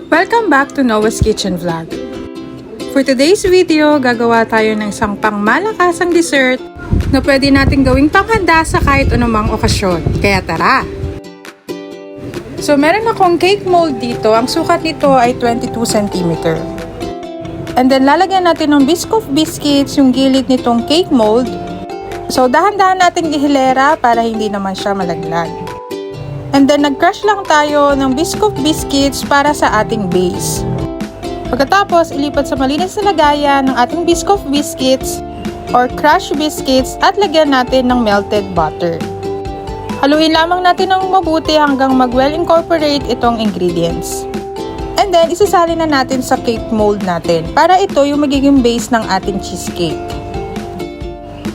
Welcome back to Noah's Kitchen Vlog. For today's video, gagawa tayo ng isang pangmalakasang dessert na pwede natin gawing panghanda sa kahit anumang okasyon. Kaya tara! So meron akong cake mold dito. Ang sukat nito ay 22 cm. And then lalagyan natin ng Biscoff biscuits yung gilid nitong cake mold. So dahan-dahan natin ihilera para hindi naman siya malaglag. And then nag-crush lang tayo ng Biscoff biscuits para sa ating base. Pagkatapos ilipat sa malinis na lagayan ng ating Biscoff biscuits or crushed biscuits at lagyan natin ng melted butter. Haluin lamang natin ng mabuti hanggang mag-well incorporate itong ingredients. And then isasali na natin sa cake mold natin para ito yung magiging base ng ating cheesecake.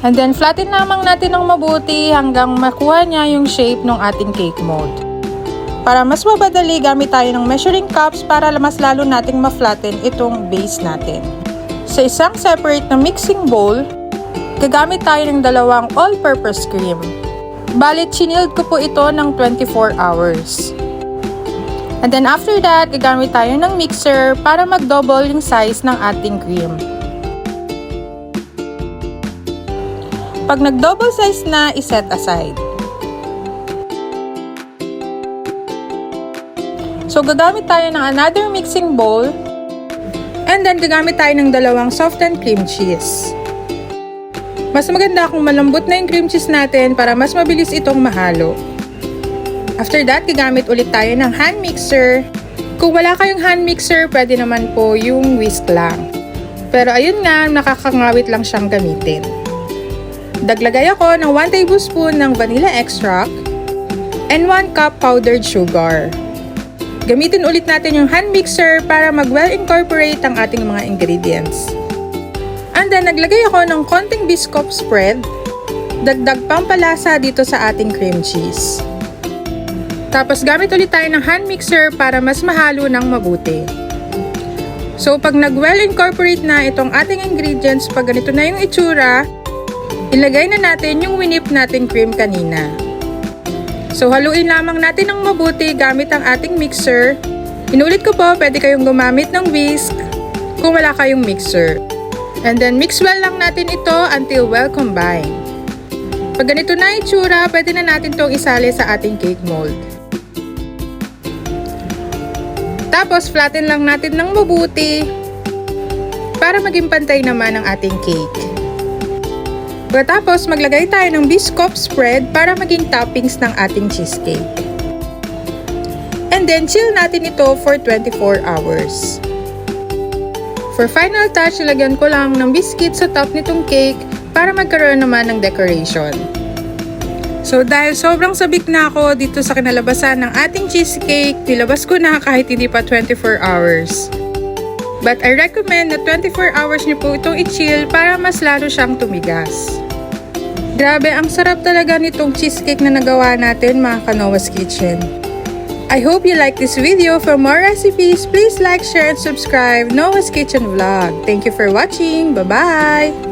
And then flatten lamang natin ng mabuti hanggang makuha niya yung shape ng ating cake mold. Para mas mabadali, gamit tayo ng measuring cups para mas lalo nating ma-flatten itong base natin. Sa isang separate na mixing bowl, gagamit tayo ng dalawang all-purpose cream. Balit, chinild ko po ito ng 24 hours. And then after that, gagamit tayo ng mixer para mag-double yung size ng ating cream. Pag nag-double size na, iset aside. So gagamit tayo ng another mixing bowl. And then gagamit tayo ng dalawang softened cream cheese. Mas maganda kung malambot na yung cream cheese natin para mas mabilis itong mahalo. After that, gagamit ulit tayo ng hand mixer. Kung wala kayong hand mixer, pwede naman po yung whisk lang. Pero ayun nga, nakakangawit lang siyang gamitin. Daglagay ako ng 1 tablespoon ng vanilla extract and 1 cup powdered sugar. Gamitin ulit natin yung hand mixer para mag-well incorporate ang ating mga ingredients. And then, naglagay ako ng konting Biscoff spread, dagdag pampalasa dito sa ating cream cheese. Tapos gamit ulit tayo ng hand mixer para mas mahalo ng mabuti. So pag nag-well incorporate na itong ating ingredients, pag ganito na yung itsura, ilagay na natin yung winip nating cream kanina. So haluin lamang natin ng mabuti gamit ang ating mixer. Inulit ko po, pwede kayong gumamit ng whisk kung wala kayong mixer. And then mix well lang natin ito until well combined. Pag ganito na itsura, pwede na natin itong isali sa ating cake mold. Tapos, flatten lang natin ng mabuti para maging pantay naman ang ating cake. Pagkatapos, maglagay tayo ng Biscoff spread para maging toppings ng ating cheesecake. And then, chill natin ito for 24 hours. For final touch, ilagyan ko lang ng biscuit sa top nitong cake para magkaroon naman ng decoration. So dahil sobrang sabik na ako dito sa kinalabasan ng ating cheesecake, nilabas ko na kahit hindi pa 24 hours. But I recommend na 24 hours niyo po itong i-chill para mas lalo siyang tumigas. Grabe, ang sarap talaga nitong cheesecake na nagawa natin mga ka-Noah's Kitchen. I hope you like this video. For more recipes, please like, share, and subscribe Noah's Kitchen Vlog. Thank you for watching. Bye-bye!